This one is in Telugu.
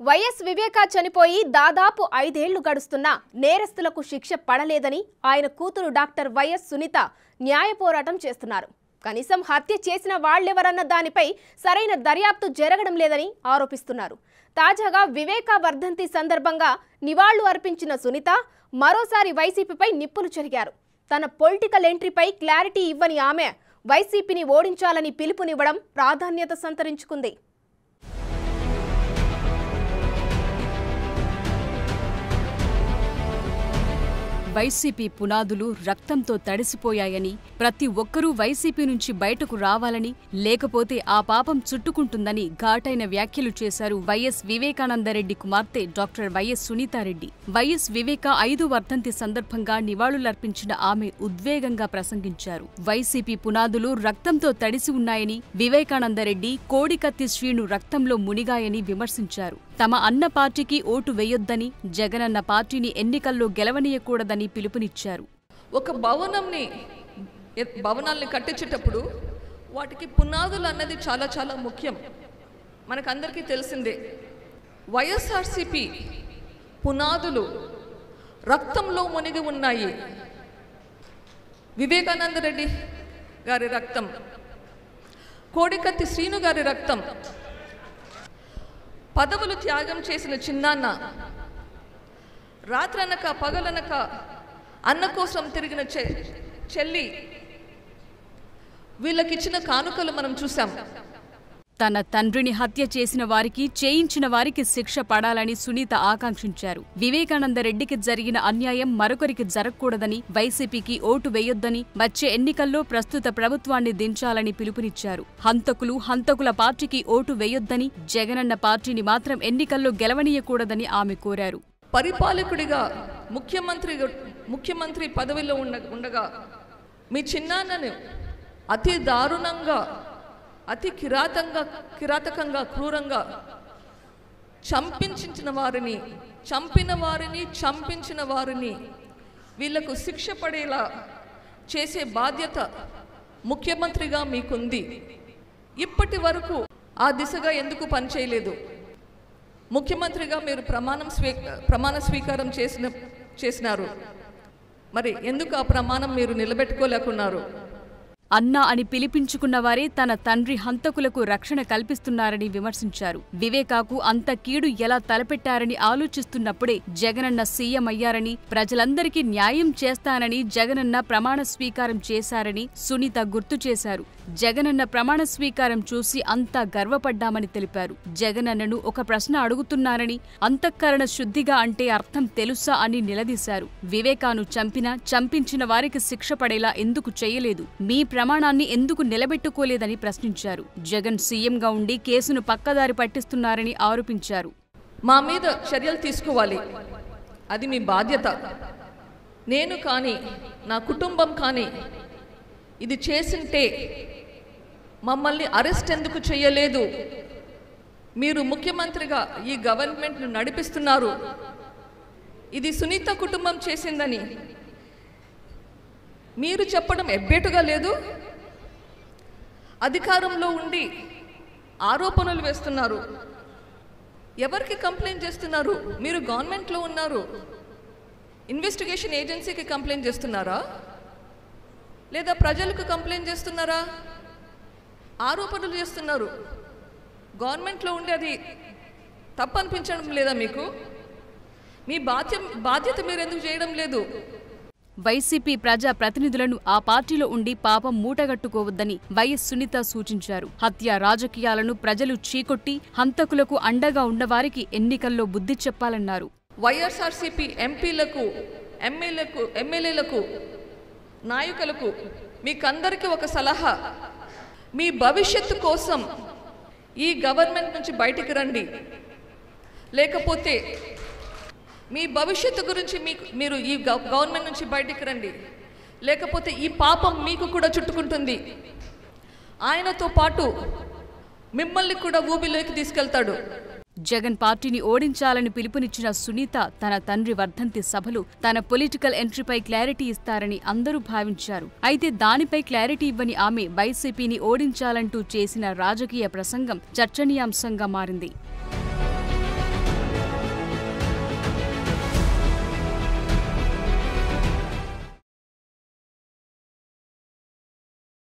వైఎస్ వివేకా చనిపోయి దాదాపు 5 ఏళ్లు గడుస్తున్నా నేరస్తులకు శిక్ష పడలేదని ఆయన కూతురు డాక్టర్ వైఎస్ సునీత న్యాయ పోరాటం చేస్తున్నారు. కనీసం హత్య చేసిన వాళ్ళెవరన్న దానిపై సరైన దర్యాప్తు జరగడం లేదని ఆరోపిస్తున్నారు. తాజాగా వివేకా వర్ధంతి సందర్భంగా నివాళులు అర్పించిన సునీత మరోసారి వైసీపీపై నిప్పులు చెరిగారు. తన పొలిటికల్ ఎంట్రీపై క్లారిటీ ఇవ్వని ఆమె వైసీపీని ఓడించాలని పిలుపునివ్వడం ప్రాధాన్యత సంతరించుకుంది. వైసీపీ పునాదులు రక్తంతో తడిసిపోయాయని, ప్రతి ఒక్కరూ వైసీపీ నుంచి బయటకు రావాలని, లేకపోతే ఆ పాపం చుట్టుకుంటుందని ఘాటైన వ్యాఖ్యలు చేశారు వైఎస్ వివేకానందరెడ్డి కుమార్తె doctor YS Sunitha Reddy. YS Viveka 5వ వర్ధంతి సందర్భంగా నివాళులర్పించిన ఆమె ఉద్వేగంగా ప్రసంగించారు. వైసీపీ పునాదులు రక్తంతో తడిసి ఉన్నాయని, వివేకానందరెడ్డి కోడికత్తి శ్రీను రక్తంలో మునిగాయని విమర్శించారు. తమ అన్న పార్టీకి ఓటు వేయొద్దని, జగనన్న పార్టీని ఎన్నికల్లో గెలవనీయకూడదని పిలుపునిచ్చారు. ఒక భవనాల్ని కట్టించేటప్పుడు వాటికి పునాదులు అన్నది చాలా చాలా ముఖ్యం. మనకందరికీ తెలిసిందే. వైఎస్ఆర్సీపీ పునాదులు రక్తంలో మునిగి ఉన్నాయి. వివేకానందరెడ్డి గారి రక్తం, కోడికత్తి శ్రీను గారి రక్తం, పదవులు త్యాగం చేసిన చిన్నాన్న, రాత్రనక పగలనక అన్న కోసం తిరిగిన చెల్లి, వీళ్ళకిచ్చిన కానుకలు మనం చూసాం. తన తండ్రిని హత్య చేసిన వారికి, చేయించిన వారికి శిక్ష పడాలని సునీత ఆకాంక్షించారు. వివేకానందరెడ్డికి జరిగిన అన్యాయం మరొకరికి జరగకూడదని, వైసీపీకి ఓటు వేయొద్దని, వచ్చే ఎన్నికల్లో ప్రస్తుత ప్రభుత్వాన్ని దించాలని పిలుపునిచ్చారు. హంతకుల పార్టీకి ఓటు వేయొద్దని, జగనన్న పార్టీని మాత్రం ఎన్నికల్లో గెలవనీయకూడదని ఆమె కోరారు. పరిపాలకుడిగా ముఖ్యమంత్రి పదవిలో ఉండగా మీ చిన్నాన్నను అతి దారుణంగా, అతి కిరాతకంగా, క్రూరంగా చంపిన వారిని వీళ్లకు శిక్ష పడేలా చేసే బాధ్యత ముఖ్యమంత్రిగా మీకుంది. ఇప్పటి వరకు ఆ దిశగా ఎందుకు పనిచేయలేదు? ముఖ్యమంత్రిగా మీరు ప్రమాణ స్వీకారం చేసినారు. మరి ఎందుకు ఆ ప్రమాణం మీరు నిలబెట్టుకోలేకున్నారు? అన్నా అని పిలిపించుకున్న వారే తన తండ్రి హంతకులకు రక్షణ కల్పిస్తున్నారని విమర్శించారు. వివేకాకు అంత కీడు ఎలా తలపెట్టారని ఆలోచిస్తున్నప్పుడే జగనన్న సీఎం అయ్యారని, ప్రజలందరికీ న్యాయం చేస్తానని జగనన్న ప్రమాణ స్వీకారం చేశారని సునీత గుర్తు చేశారు. జగనన్న ప్రమాణ స్వీకారం చూసి అంతా గర్వపడ్డామని తెలిపారు. జగనన్నను ఒక ప్రశ్న అడుగుతున్నారని, అంతఃకరణ శుద్ధిగా అంటే అర్థం తెలుసా అని నిలదీశారు. వివేకాను చంపించిన వారికి శిక్ష పడేలా ఎందుకు చేయలేదు? మీ ప్రమాణాన్ని ఎందుకు నిలబెట్టుకోలేదని ప్రశ్నించారు. జగన్ సీఎంగా ఉండి కేసును పక్కదారి పట్టిస్తున్నారని ఆరోపించారు. మా మీద చర్యలు తీసుకోవాలి, అది మీ బాధ్యత. నేను కానీ, నా కుటుంబం కానీ ఇది చేసింటే మమ్మల్ని అరెస్ట్ ఎందుకు చేయలేదు? మీరు ముఖ్యమంత్రిగా ఈ గవర్నమెంట్ను నడిపిస్తున్నారు, ఇది సునీత కుటుంబం చేసిందని మీరు చెప్పడం ఎబ్బేటుగా లేదు? అధికారంలో ఉండి ఆరోపణలు వేస్తున్నారు. ఎవరికి కంప్లైంట్ చేస్తున్నారు? మీరు గవర్నమెంట్లో ఉన్నారు. ఇన్వెస్టిగేషన్ ఏజెన్సీకి కంప్లైంట్ చేస్తున్నారా, లేదా ప్రజలకు కంప్లైంట్ చేస్తున్నారా? ఆరోపణలు చేస్తున్నారు. గవర్నమెంట్లో ఉండి అది తప్పనిపించడం లేదా మీకు? మీ బాధ్యత మీరు ఎందుకు చేయడం లేదు? వైసీపీ ప్రజా ప్రతినిధులను ఆ పార్టీలో ఉండి పాపం మూటగట్టుకోవద్దని వైఎస్ సునీత సూచించారు. హత్య రాజకీయాలను ప్రజలు చీకొట్టి హంతకులకు అండగా ఉన్నవారికి ఎన్నికల్లో బుద్ధి చెప్పాలన్నారు. వైఎస్ఆర్సీపీ ఎంపీలకు, ఎమ్మెల్యేలకు, నాయకులకు మీకందరికీ ఒక సలహా. మీ భవిష్యత్తు కోసం ఈ గవర్నమెంట్ నుంచి బయటికి రండి. లేకపోతే మీ భవిష్యత్తు గురించి మీరు ఈ గవర్నమెంట్ నుంచి బయటికి రండి, లేకపోతే ఈ పాపం మీకు కూడా చుట్టుకుంటుంది. ఆయనతో పాటు మిమ్మల్ని కూడా ఊబిలోకి తీసుకెళ్తాడు. జగన్ పార్టీని ఓడించాలని పిలుపునిచ్చిన సునీత తన తండ్రి వర్ధంతి సభలు తన పొలిటికల్ ఎంట్రీపై క్లారిటీ ఇస్తారని అందరూ భావించారు. అయితే దానిపై క్లారిటీ ఇవ్వని ఆమె వైసీపీని ఓడించాలంటూ చేసిన రాజకీయ ప్రసంగం చర్చనీయాంశంగా మారింది.